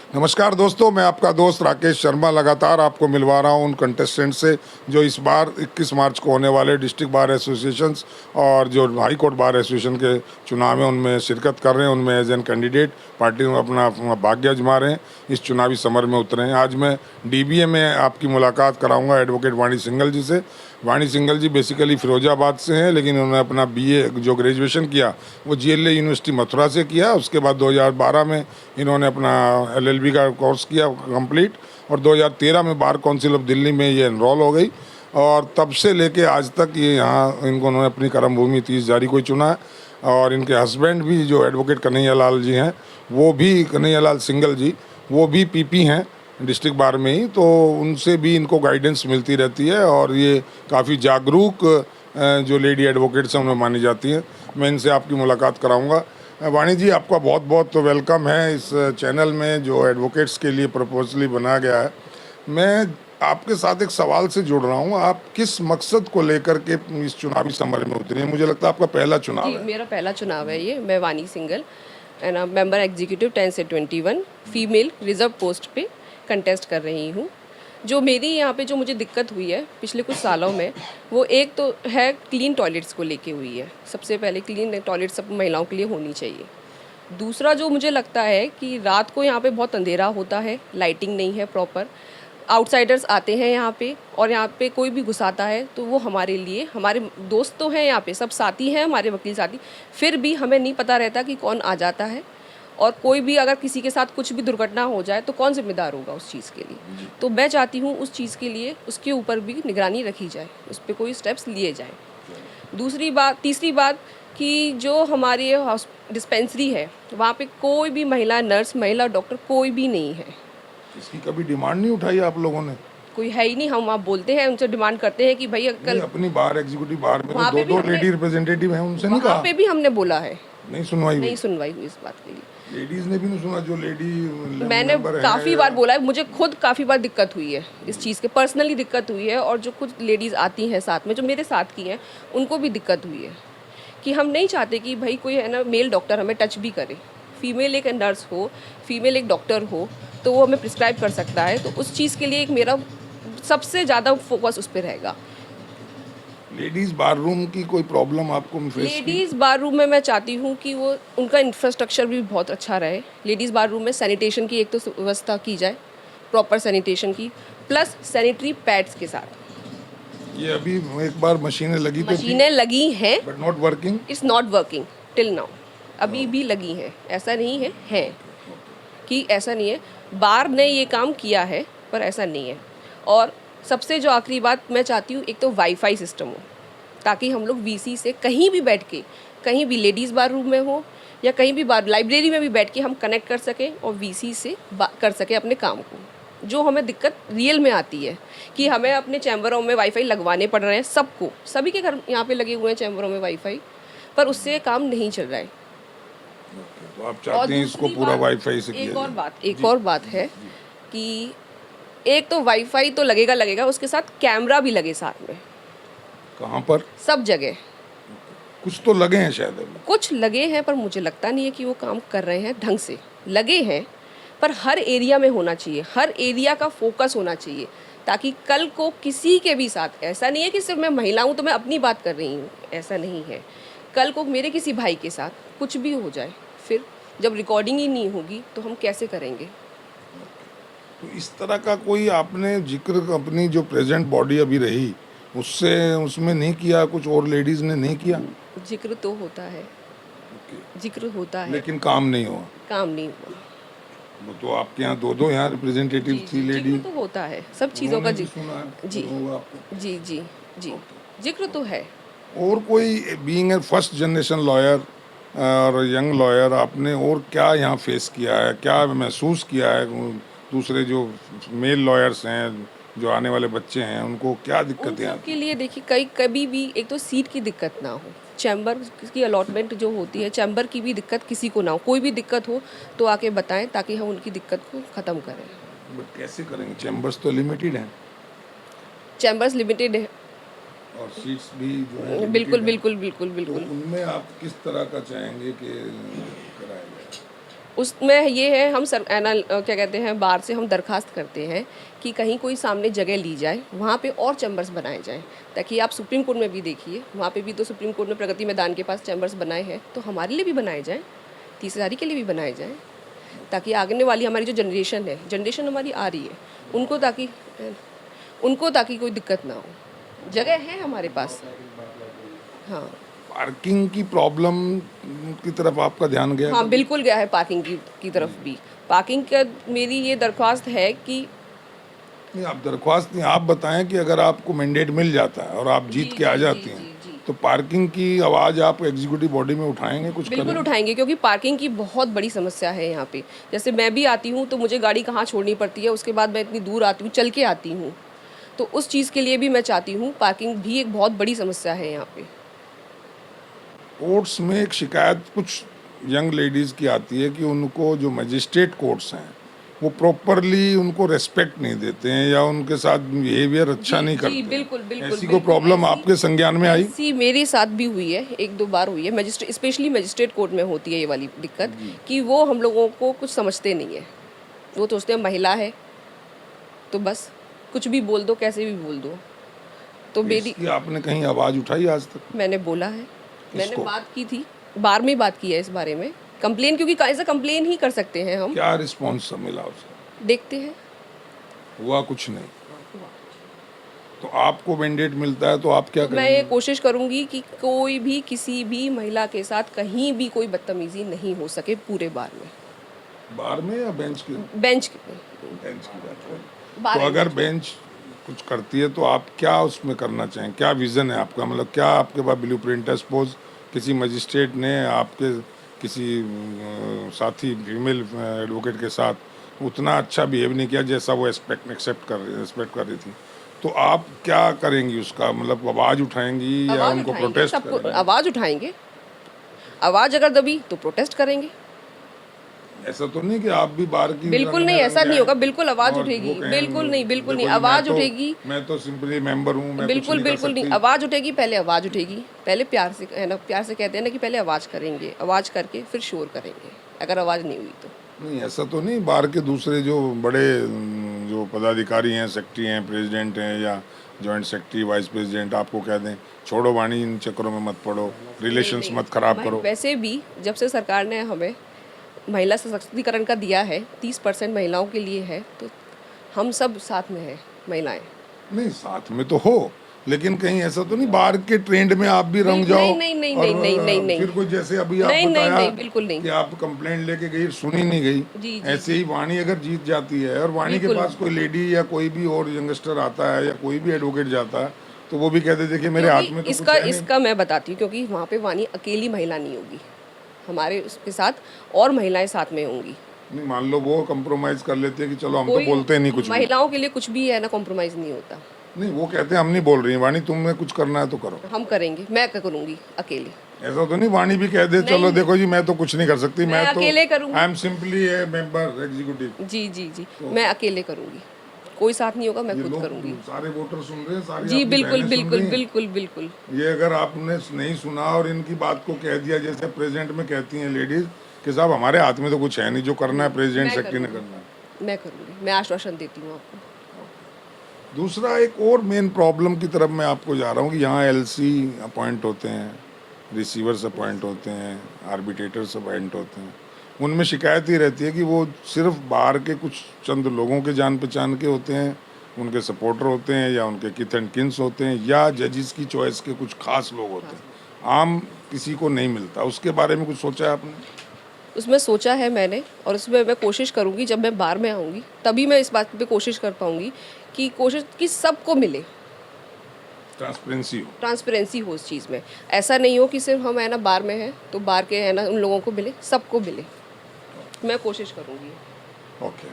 नमस्कार दोस्तों, मैं आपका दोस्त राकेश शर्मा लगातार आपको मिलवा रहा हूं उन कंटेस्टेंट से जो इस बार 21 मार्च को होने वाले डिस्ट्रिक्ट बार एसोसिएशंस और जो हाई कोर्ट बार एसोसिएशन के चुनाव में उनमें शिरकत कर रहे हैं। उनमें एज एन कैंडिडेट पार्टी में अपना भाग्य आजमा रहे हैं, इस चुनावी समर में उतरे हैं। आज मैं डीबीए में आपकी मुलाकात कराऊंगा एडवोकेट वाणी सिंघल जी से। वाणी सिंघल जी बेसिकली फिरोजाबाद से हैं, लेकिन उन्होंने अपना बीए जो ग्रेजुएशन किया वो जीएलए यूनिवर्सिटी मथुरा से किया। उसके बाद 2012 में इन्होंने अपना एलएलबी का कोर्स किया कंप्लीट और 2013 में बार काउंसिल ऑफ दिल्ली में ये एनरोल हो गई और तब से लेके आज तक ये यहाँ इनको उन्होंने अपनी कर्मभूमि 30 जारी को चुना है। और इनके हस्बैंड भी जो एडवोकेट कन्हैया लाल जी हैं, वो भी कन्हैया लाल सिंघल जी, वो भी पीपी हैं डिस्ट्रिक्ट बार में ही, तो उनसे भी इनको गाइडेंस मिलती रहती है और ये काफ़ी जागरूक जो लेडी एडवोकेट्स हैं उनमें मानी जाती हैं। मैं इनसे आपकी मुलाकात कराऊंगा। वाणी जी, आपका बहुत बहुत वेलकम है इस चैनल में जो एडवोकेट्स के लिए प्रपोजली बनाया गया है। मैं आपके साथ एक सवाल से जुड़ रहा हूँ, आप किस मकसद को लेकर के इस चुनावी समर में उतरे हैं? मुझे लगता है आपका पहला चुनाव है। मेरा पहला चुनाव है ये। मैं वाणी सिंघल एंड मेंबर एग्जीक्यूटिव 10 से 21 फीमेल रिजर्व पोस्ट पे कंटेस्ट कर रही हूँ। जो मेरी यहाँ पे जो मुझे दिक्कत हुई है पिछले कुछ सालों में, वो एक तो है क्लीन टॉयलेट्स को लेके हुई है। सबसे पहले क्लीन टॉयलेट सब महिलाओं के लिए होनी चाहिए। दूसरा जो मुझे लगता है कि रात को यहाँ पे बहुत अंधेरा होता है, लाइटिंग नहीं है प्रॉपर, आउटसाइडर्स आते हैं यहाँ पे और यहाँ पे कोई भी घुसाता है तो वो हमारे लिए, हमारे दोस्त तो हैं यहाँ पे, सब साथी हैं हमारे वकील साथी, फिर भी हमें नहीं पता रहता कि कौन आ जाता है और कोई भी अगर किसी के साथ कुछ भी दुर्घटना हो जाए तो कौन जिम्मेदार होगा उस चीज़ के लिए। तो मैं चाहती हूँ उस चीज़ के लिए उसके ऊपर भी निगरानी रखी जाए, उस पर कोई स्टेप्स लिए जाएँ। तीसरी बात कि जो हमारी डिस्पेंसरी है वहाँ पे कोई भी महिला नर्स, महिला डॉक्टर कोई भी नहीं है। इसकी कभी डिमांड नहीं उठाई आप लोगों ने? कोई है ही नहीं। हम आप बोलते हैं, उनसे डिमांड करते हैं कि भाई कल अपनी बार एग्जीक्यूटिव बार में वहाँ पे दो भी लेडी रिप्रेजेंटेटिव हैं, उनसे नहीं वहाँ कहा? पे भी हमने बोला है, नहीं सुनवाई नहीं सुनवाई हुई इस बात के लिए। लेडीज ने भी नहीं सुना? जो लेडी मैंने काफ़ी बार बोला है, मुझे खुद काफ़ी बार दिक्कत हुई है इस चीज़ के, पर्सनली दिक्कत हुई है और जो कुछ लेडीज़ आती हैं साथ में, जो मेरे साथ की हैं, उनको भी दिक्कत हुई है कि हम नहीं चाहते कि भाई कोई है ना मेल डॉक्टर हमें टच भी करे। फीमेल एक नर्स हो, फीमेल एक डॉक्टर हो तो वो हमें प्रिस्क्राइब कर सकता है। तो उस चीज़ के लिए एक मेरा सबसे ज़्यादा फोकस उस पर रहेगा। लेडीज बार रूम की कोई प्रॉब्लम आपको फेस? लेडीज़ बार रूम में मैं चाहती हूँ कि वो उनका इंफ्रास्ट्रक्चर भी बहुत अच्छा रहे। लेडीज़ बार रूम में सैनिटेशन की एक तो व्यवस्था की जाए, प्रॉपर सैनिटेशन की, प्लस सैनिटरी पैड्स के साथ। ये अभी एक बार मशीनें लगी, मशीनें लगी हैं but not working. It's not working till now. अभी भी लगी हैं, ऐसा नहीं है कि ऐसा नहीं है। बार ने ये काम किया है पर ऐसा नहीं है। और सबसे जो आखिरी बात मैं चाहती हूँ, एक तो वाईफाई सिस्टम हो ताकि हम लोग वीसी से कहीं भी बैठ के, कहीं भी लेडीज़ बार रूम में हो या कहीं भी बार लाइब्रेरी में भी बैठ के हम कनेक्ट कर सकें और वीसी से कर सकें अपने काम को। जो हमें दिक्कत रियल में आती है कि हमें अपने चैम्बरों में वाईफाई लगवाने पड़ रहे हैं सबको, सभी के घर यहाँ पे लगे हुए हैं चैम्बरों में वाईफाई, पर उससे काम नहीं चल रहा है। तो आप चाहते हैं इसको पूरा वाईफाई से किया जाए? एक और बात है कि एक तो वाईफाई तो लगेगा, उसके साथ कैमरा भी लगे साथ में। कहाँ पर? सब जगह। कुछ तो लगे हैं शायद अभी। कुछ लगे हैं पर मुझे लगता नहीं है कि वो काम कर रहे हैं ढंग से। लगे हैं पर हर एरिया में होना चाहिए, हर एरिया का फोकस होना चाहिए ताकि कल को किसी के भी साथ, ऐसा नहीं है कि सिर्फ मैं महिला हूँ तो मैं अपनी बात कर रही हूँ, ऐसा नहीं है। कल को मेरे किसी भाई के साथ कुछ भी हो जाए, फिर जब रिकॉर्डिंग ही नहीं होगी तो हम कैसे करेंगे? तो इस तरह का कोई आपने जिक्र अपनी जो प्रेजेंट बॉडी अभी रही उससे उसमें नहीं किया? कुछ और लेडीज ने नहीं किया? जिक्र तो होता है, जिक्र होता है, लेकिन काम नहीं हुआ। काम नहीं हुआ। वो तो आपके यहाँ दो यहाँ रिप्रेजेंटेटिव थी लेडी। जिक्र तो होता है, सब चीज़ों का जिक्र। जी जी जी जी, जिक्र तो है। और कोई being a first generation lawyer और यंग लॉयर, आपने और क्या यहाँ फेस किया है, क्या महसूस किया है? दूसरे जो मेल लॉयर्स हैं, जो आने वाले बच्चे हैं, उनको क्या दिक्कतें आती? के लिए देखिए, कभी भी एक तो सीट की दिक्कत ना हो, चैम्बर की अलॉटमेंट जो होती है, चैम्बर की भी दिक्कत किसी को ना हो। कोई भी दिक्कत हो तो आके बताएं ताकि हम उनकी दिक्कत को ख़त्म करें। बट कैसे करेंगे? चैम्बर्स तो लिमिटेड हैं। चैम्बर्स लिमिटेड है और सीट्स भी जो है बिल्कुल। तो उनमें आप किस तरह का चाहेंगे कि कराया जाए? उसमें ये है हम क्या कहते हैं, बार से हम दरखास्त करते हैं कि कहीं कोई सामने जगह ली जाए, वहाँ पे और चैम्बर्स बनाए जाएं, ताकि आप सुप्रीम कोर्ट में भी देखिए, वहाँ पे भी तो सुप्रीम कोर्ट में प्रगति मैदान के पास चैम्बर्स बनाए हैं, तो हमारे लिए भी बनाए जाएं, तीसरी के लिए भी बनाए जाएं, ताकि आगे वाली हमारी जो जनरेशन हमारी आ रही है, उनको ताकि कोई दिक्कत ना हो। जगह है हमारे पास। हाँ पार्किंग की प्रॉब्लम की तरफ आपका ध्यान गया? हाँ, बिल्कुल गया है पार्किंग की तरफ भी। पार्किंग का मेरी ये दरख्वास्त है कि नहीं, आप दरख्वास्त नहीं, आप बताएं कि अगर आपको मैंडेट मिल जाता है और आप जीत के आ जाती हैं, तो पार्किंग की आवाज़ आप एग्जीक्यूटिव बॉडी में उठाएंगे, कुछ बिल्कुल करेंगे? उठाएंगे, क्योंकि पार्किंग की बहुत बड़ी समस्या है यहाँ पे। जैसे मैं भी आती हूँ तो मुझे गाड़ी कहाँ छोड़नी पड़ती है, उसके बाद मैं इतनी दूर आती हूँ, चल के आती हूँ, तो उस चीज़ के लिए भी मैं चाहती हूँ, पार्किंग भी एक बहुत बड़ी समस्या है यहाँ पे। कोर्ट्स में एक शिकायत कुछ यंग लेडीज़ की आती है कि उनको जो मजिस्ट्रेट कोर्ट्स हैं वो प्रॉपरली उनको रेस्पेक्ट नहीं देते हैं या उनके साथ बिहेवियर अच्छा नहीं करते हैं। बिल्कुल बिल्कुल ऐसी कोई बिल्कुल, प्रॉब्लम आपके संज्ञान में आई? ऐसी मेरे साथ भी हुई है, एक दो बार हुई है। मजिस्ट्रेट, स्पेशली मजिस्ट्रेट कोर्ट में होती है ये वाली दिक्कत, कि वो हम लोगों को कुछ समझते नहीं है। वो सोचते हैं महिला है तो बस कुछ भी बोल दो, कैसे भी बोल दो। तो मेरी, इसकी आपने कहीं आवाज़ उठाई आज तक? मैंने बोला है, मैंने किसको? बात की थी, बार में बात की है इस बारे में, कंप्लेन, क्योंकि एज अ कंप्लेन ही कर सकते हैं हम। क्या रिस्पॉन्स मिला उसे? देखते हैं। हुआ कुछ नहीं? तो आपको मैंडेट मिलता है तो आप क्या मैं ये करेंगे? कोशिश करूंगी कि कोई भी किसी भी महिला के साथ कहीं भी कोई बदतमीजी नहीं हो सके पूरे बार में। बार में या बेंच की? बेंच बेंच की बात है। बार तो अगर बेंच कुछ करती है तो आप क्या उसमें करना चाहें? क्या विजन है आपका? मतलब क्या आपके पास ब्लू प्रिंट है? सपोज किसी मजिस्ट्रेट ने आपके किसी साथी फीमेल एडवोकेट के साथ उतना अच्छा बिहेव नहीं किया जैसा वो एक्सपेक्ट कर रही थी, तो आप क्या करेंगी उसका? मतलब आवाज़ उठाएंगी या आवाज उनको उठाएंगे, प्रोटेस्ट सबको करेंगी? आवाज उठाएंगे। आवाज अगर दबी तो प्रोटेस्ट करेंगे। ऐसा तो नहीं कि आप भी बार की बिल्कुल रंग में नहीं, ऐसा रंग नहीं जाएं होगा, बिल्कुल आवाज और उठेगी, वो कहें, बिल्कुल नहीं, बिल्कुल नहीं, देखो जी, आवाज उठेगी। मैं तो सिंपली मेंबर हूँ, मैं कुछ बिल्कुल नहीं कर बिल्कुल नहीं, सकती। आवाज उठेगी, पहले आवाज उठेगी, पहले प्यार से, है ना, प्यार से कहते हैं ना कि पहले आवाज करेंगे, आवाज करके फिर शोर करेंगे, अगर आवाज नहीं हुई तो। नहीं, ऐसा तो नहीं, बार के दूसरे जो बड़े जो पदाधिकारी हैं, सेक्रेटरी हैं, प्रेसिडेंट हैं या जॉइंट सेक्रेटरी, वाइस प्रेसिडेंट, आपको कह दें छोड़ो वाणी, इन चक्करों में मत पड़ो, रिलेशंस मत खराब करो? वैसे भी जब से सरकार ने हमें महिला सशक्तिकरण का दिया है, 30% महिलाओं के लिए है, तो हम सब साथ में हैं, महिलाएं। नहीं, साथ में तो हो, लेकिन कहीं ऐसा तो नहीं बार के ट्रेंड में आप भी रंग जाओ? नहीं नहीं और नहीं नहीं नहीं नहीं फिर कोई जैसे अभी आप नहीं नहीं बताया नहीं, बिल्कुल नहीं। कि आप कंप्लेंट लेके गई, सुनी नहीं गई, जी, ऐसे ही वाणी अगर जीत जाती है और वाणी के बिल्कुल। पास कोई लेडी या कोई भी और यंगस्टर आता है या कोई भी एडवोकेट जाता है, तो वो भी कहते देखिए मेरे हाथ में तो इसका कुछ है नहीं। इसका मैं बताती हूँ, क्योंकि वहाँ पे वाणी अकेली महिला नहीं होगी, हमारे उसके साथ और महिलाएं साथ में होंगी। नहीं, मान लो वो कंप्रोमाइज कर लेते हैं कि चलो हम तो कोई बोलते नहीं कुछ भी। महिलाओं के लिए कुछ भी है ना, कॉम्प्रोमाइज नहीं होता। नहीं, वो कहते हैं हम नहीं बोल रही हैं वाणी, तुम्हें कुछ करना है तो करो। हम करेंगे, मैं करूँगी अकेले। ऐसा तो नहीं वाणी भी कह दे चलो देखो जी मैं तो कुछ नहीं कर सकती, मैं मैं तो अकेले करूंगी। I am simply a member executive. जी जी जी, मैं अकेले करूँगी, कोई साथ नहीं होगा, मैं ये खुद लोग करूँगी। सारे वोटर सुन रहे हैं, सारी जी आपकी बिल्कुल बहनें सुन बिल्कुल रही हैं। बिल्कुल बिल्कुल। ये अगर आपने नहीं सुना और इनकी बात को कह दिया जैसे प्रेसिडेंट में कहती हैं लेडीज कि साहब हमारे हाथ में तो कुछ है नहीं, जो करना है प्रेसिडेंट मैं सेक्रेटरी ने करूँगी। करना है। मैं करूँगी, मैं आश्वासन देती हूँ आपको। दूसरा एक और मेन प्रॉब्लम की तरफ मैं आपको जा रहा हूँ कि यहाँ एलसी अपॉइंट होते हैं, रिसीवर्स अपॉइंट होते हैं, आर्बिट्रेटर्स अपॉइंट होते हैं, उनमें शिकायत ही रहती है कि वो सिर्फ बाहर के कुछ चंद लोगों के जान पहचान के होते हैं, उनके सपोर्टर होते हैं या उनके किथ एंड किन्स होते हैं या जजेस की चॉइस के कुछ खास लोग होते हैं, आम किसी को नहीं मिलता। उसके बारे में कुछ सोचा है आपने? उसमें सोचा है मैंने, और उसमें मैं कोशिश करूँगी, जब मैं बार में आऊँगी तभी मैं इस बात पे कोशिश कर पाऊँगी कि सबको मिले, ट्रांसपेरेंसी हो। ट्रांसपेरेंसी हो उस चीज़ में। ऐसा नहीं हो कि सिर्फ हम है ना बार में हैं तो बार के है ना उन लोगों को मिले, सबको मिले, मैं कोशिश करूँगी। ओके,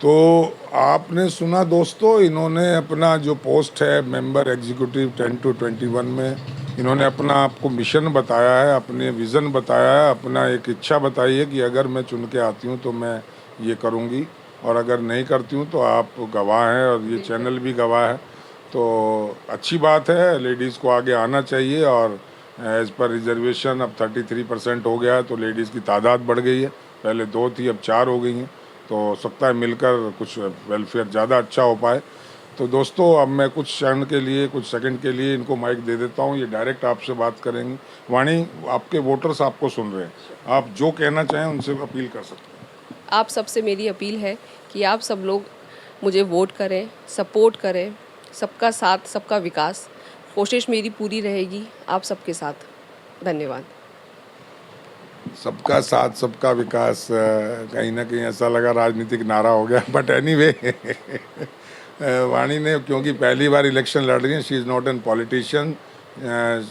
तो आपने सुना दोस्तों, इन्होंने अपना जो पोस्ट है मेंबर एग्जीक्यूटिव 10 to 21 में, इन्होंने अपना आपको मिशन बताया है, अपने विज़न बताया है, अपना एक इच्छा बताई है कि अगर मैं चुन के आती हूँ तो मैं ये करूँगी, और अगर नहीं करती हूँ तो आप गवाह हैं और ये चैनल भी गवाह है। तो अच्छी बात है, लेडीज़ को आगे आना चाहिए, और एज़ पर रिजर्वेशन अब 33% हो गया है तो लेडीज़ की तादाद बढ़ गई है। पहले 2 थी, अब 4 हो गई हैं। तो हो सकता है मिलकर कुछ वेलफेयर ज़्यादा अच्छा हो पाए। तो दोस्तों, अब मैं कुछ क्षण के लिए, कुछ सेकंड के लिए इनको माइक दे देता हूँ, ये डायरेक्ट आपसे बात करेंगे। वाणी, आपके वोटर्स आपको सुन रहे हैं, आप जो कहना चाहें उनसे अपील कर सकते हैं। आप सबसे मेरी अपील है कि आप सब लोग मुझे वोट करें, सपोर्ट करें। सबका साथ, सबका विकास, कोशिश मेरी पूरी रहेगी आप सबके साथ। धन्यवाद। सबका साथ सबका विकास, कहीं ना कहीं ऐसा लगा राजनीतिक नारा हो गया, बट एनीवे वाणी ने क्योंकि पहली बार इलेक्शन लड़ रही हैं, she is not an politician,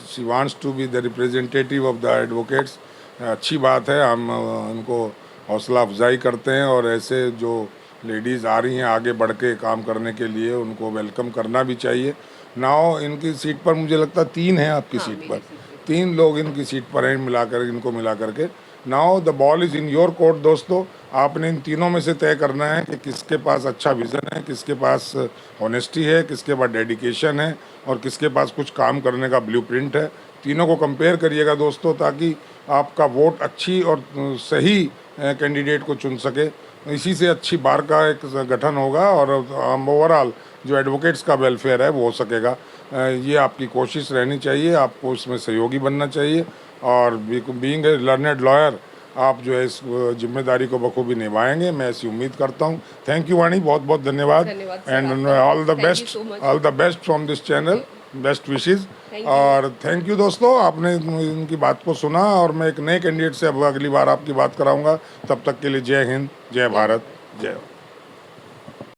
she wants to be the representative of the advocates. अच्छी बात है, हम उनको हौसला अफजाई करते हैं और ऐसे जो लेडीज़ आ रही हैं आगे बढ़ के काम करने के लिए, उनको वेलकम करना भी चाहिए। नाउ इनकी सीट पर मुझे लगता है 3 हैं, आपकी हाँ, सीट मेरी पर सीट पे। 3 लोग इनकी सीट पर हैं, इनको मिला करके। Now the ball is in your court दोस्तों, आपने इन तीनों में से तय करना है कि किसके पास अच्छा विज़न है, किसके पास ऑनेस्टी है, किसके पास डेडिकेशन है और किसके पास कुछ काम करने का ब्लूप्रिंट है। तीनों को कंपेयर करिएगा दोस्तों, ताकि आपका वोट अच्छी और सही कैंडिडेट को चुन सके। इसी से अच्छी बार का एक गठन होगा और ओवरऑल जो एडवोकेट्स का वेलफेयर है वो हो सकेगा। ये आपकी कोशिश रहनी चाहिए, आपको इसमें सहयोगी बनना चाहिए और बीइंग ए लर्नेड लॉयर आप जो है इस जिम्मेदारी को बखूबी निभाएंगे, मैं ऐसी उम्मीद करता हूँ। थैंक यू वाणी, बहुत बहुत धन्यवाद धन्यवाद सर एंड आपका। All the thank you best, so much. All the best from this channel, best wishes. Thank you. और थैंक यू दोस्तों, आपने इनकी बात को सुना और मैं एक नए कैंडिडेट से अब अगली बार आपकी बात कराऊंगा। तब तक के लिए जय हिंद, जय भारत, जय।